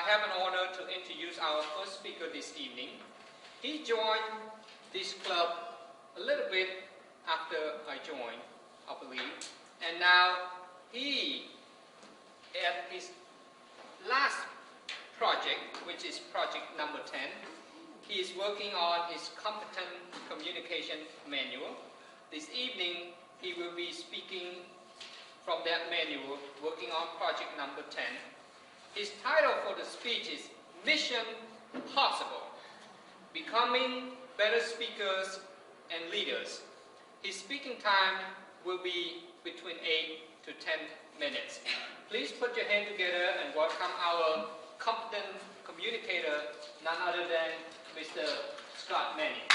have an honor to introduce our first speaker this evening. He joined this club a little bit after I joined, I believe, and now he, at his last project, which is project number 10, he is working on his competent communication manual. This evening, he will be speaking from that manual, working on project number 10. His title for the speech is Mission Possible, Becoming Better Speakers and Leaders. His speaking time will be between 8 to 10 minutes. Please put your hand together and welcome our competent communicator, none other than Mr. Scott Manning.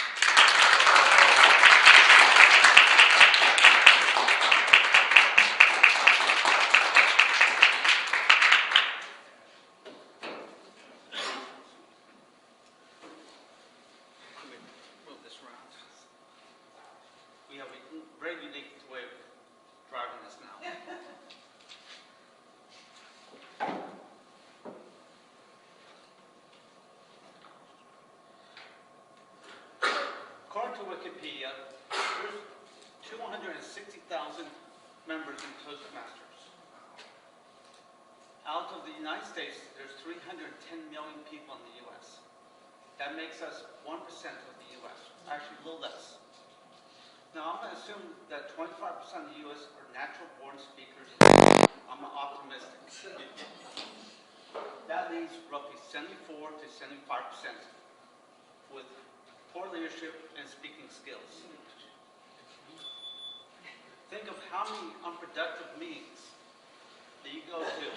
Move this around. We have a very unique way of driving this now. According to Wikipedia, there's 260,000 members in Toastmasters. Out of the United States, there's 310 million people in the U.S. That makes us 1% of the U.S., actually a little less. Now, I'm going to assume that 25% of the U.S. are natural-born speakers. I'm optimistic. That leaves roughly 74 to 75% with poor leadership and speaking skills. Think of how many unproductive meetings that you go to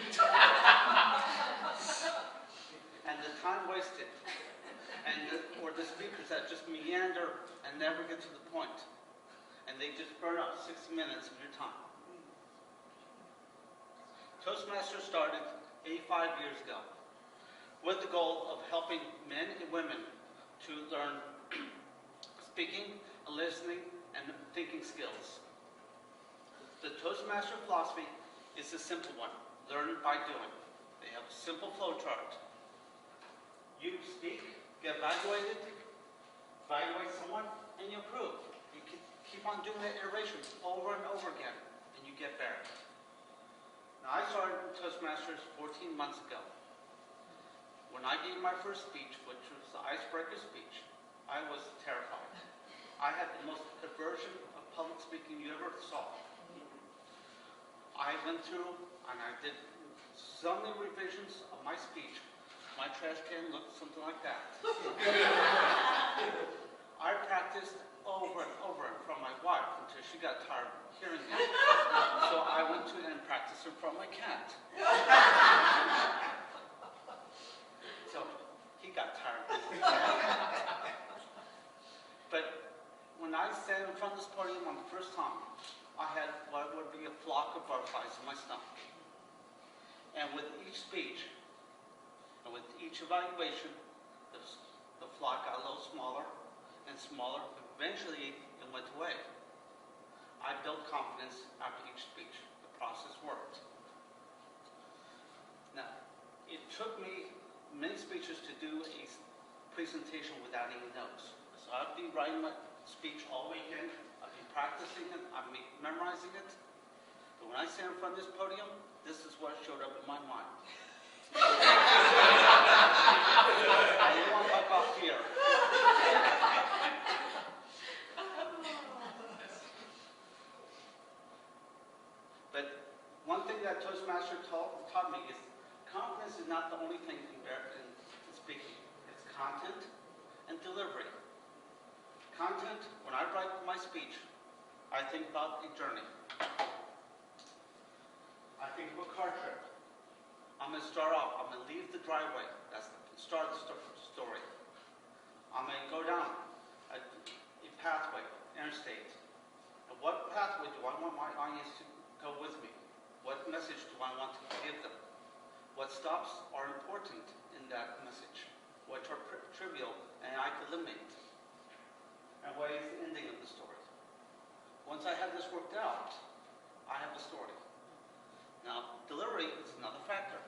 and the time wasted, or the speakers that just meander and never get to the point, and they just burn up 60 minutes of your time. Toastmasters started 85 years ago with the goal of helping men and women to learn speaking, listening, and thinking skills. The Toastmaster philosophy is a simple one: learn by doing. They have a simple flow chart. You speak, get evaluated, evaluate someone, and you improve. You can keep on doing that iterations over and over again, and you get better. Now, I started Toastmasters 14 months ago. When I gave my first speech, which was the icebreaker speech, I was terrified. I had the most aversion of public speaking you ever saw. I went through and I did so many revisions of my speech. My trash can looked something like that. I practiced over and over in front of my wife until she got tired of hearing me. So I went to and practiced in front of my cat. So he got tired of me. But when I stand in front of this podium on the first time, I had what would be a flock of butterflies in my stomach. And with each speech, and with each evaluation, the flock got a little smaller and smaller. Eventually, it went away. I built confidence after each speech. The process worked. Now, it took me many speeches to do a presentation without any notes. So I'd be writing my speech all weekend. I'd be practicing it. I'd be memorizing it. But when I stand in front of this podium, this is what showed up in my mind. I didn't want to fuck off here. But one thing that Toastmaster taught me is confidence is not the only thing in speaking. It's content and delivery. Content, when I write my speech, I think about a journey. I think of a car trip. I'm going to start off. I'm going to leave the driveway. That's the start of the story. I'm going to go down a pathway, interstate. And what pathway do I want my audience to go with me? What message do I want to give them? What stops are important in that message? Which are trivial and I can eliminate? And what is the ending of the story? Once I have this worked out, I have a story. Now, delivery is another factor.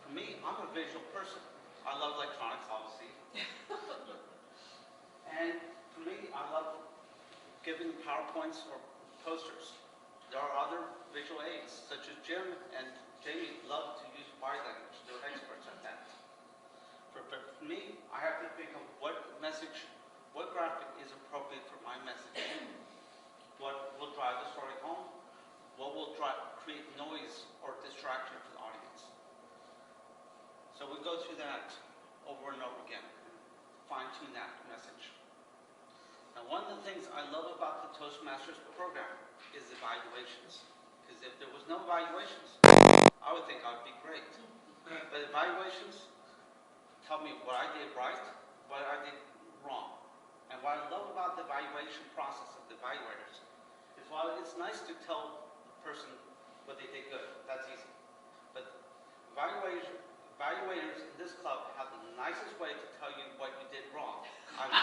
For me, I'm a visual person. I love electronics, obviously. And for me, I love giving PowerPoints or posters. There are other visual aids, such as Jim and Jamie love to use body language. They're experts at that. For me, I have to think of what message, what graphic is appropriate for my message. What will drive the story home? What will create noise or distraction to the audience? So we go through that over and over again, fine-tune that message. Now, one of the things I love about the Toastmasters program is evaluations. Because if there was no evaluations, I would think I would be great. But evaluations tell me what I did right, what I did wrong. And what I love about the evaluation process of the evaluators is while it's nice to tell the person what they did good, that's easy. But evaluators in this club have the nicest way to tell you what you did wrong. I've In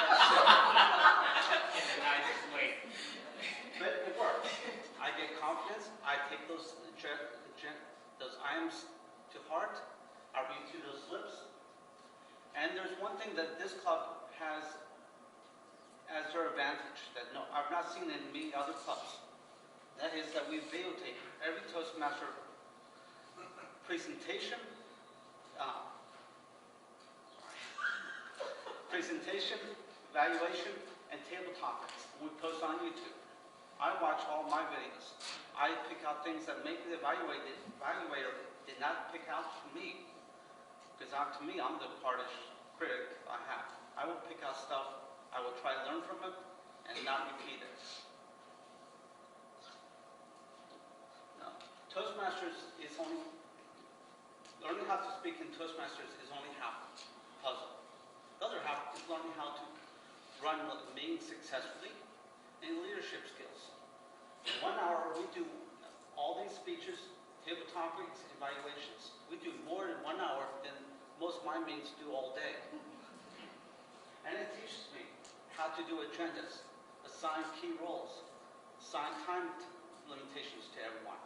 the nicest way. But it works. I get confidence. I take those items to heart. I read through those slips. And there's one thing that this club has as their advantage that I've not seen in many other clubs. That is that we videotape every Toastmaster presentation, evaluation, and table topics. We post on YouTube. I watch all my videos. I pick out things that maybe the evaluator did not pick out for me. Because to me, I'm the hardest critic I have. I will pick out stuff, I will try to learn from it, and not repeat it. Now, Toastmasters is only, learning how to speak in Toastmasters is only half the puzzle. The other half is learning how to run a meeting successfully and leadership skills. In 1 hour, we do all these speeches, table topics, evaluations. We do more in 1 hour than most of my meetings do all day. And it teaches me how to do agendas, assign key roles, assign time limitations to everyone.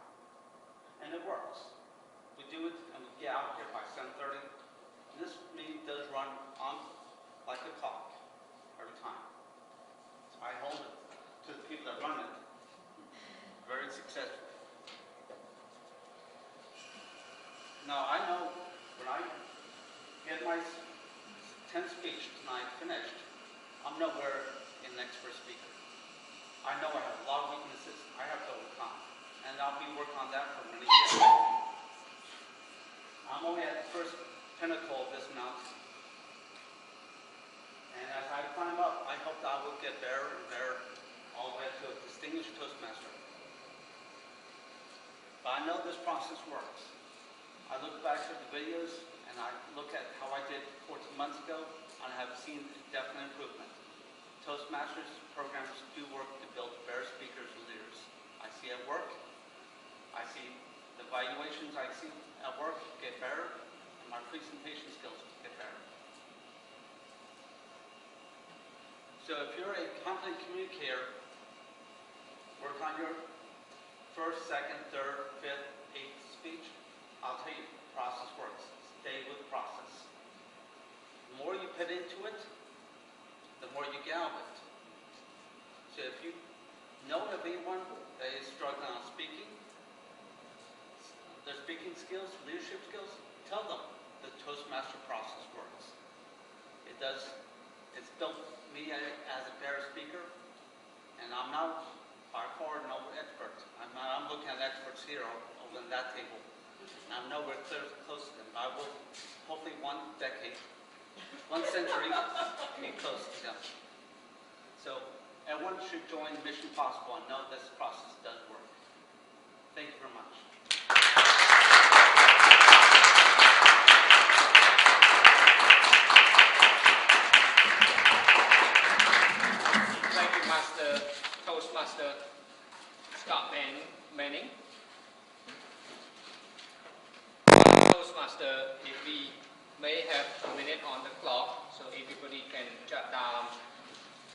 And it works. We do it and we get out here by 7:30. And this meeting does run on like a clock every time. So I hold it to the people that run it very successfully. Now I know when I get my 10th speech tonight finished, I'm nowhere in the expert speaker. I know I have a lot of weaknesses I have to overcome, and I'll be working on that for many years. I'm only at the first pinnacle of this mountain. And as I climb up, I hope that I will get better and better all the way to a distinguished Toastmaster. But I know this process works. I look back at the videos and I look at how I did 14 months ago and I have seen definite improvement. Toastmasters programs do work to build better speakers and leaders. I see it work. I see the evaluations I see at work get better and my presentation skills get better. So if you're a competent communicator, work on your first, second, third, fifth, eighth speech. I'll tell you, the process works. Stay with the process. The more you put into it, the more you get out of it. So if you know of anyone that is struggling on speaking, their speaking skills, leadership skills, tell them the Toastmaster process works. It does. It's built me as a better speaker, and I'm not by far no expert. I'm looking at experts here over in that table. I'm nowhere close to them. I will hopefully 1 decade, 1 century, be close to them. So everyone should join Mission Possible and know this process does work. Thank you very much. Thank you, Toastmaster Scott Manning. Toastmaster, if we may have a minute on the clock, so everybody can jot down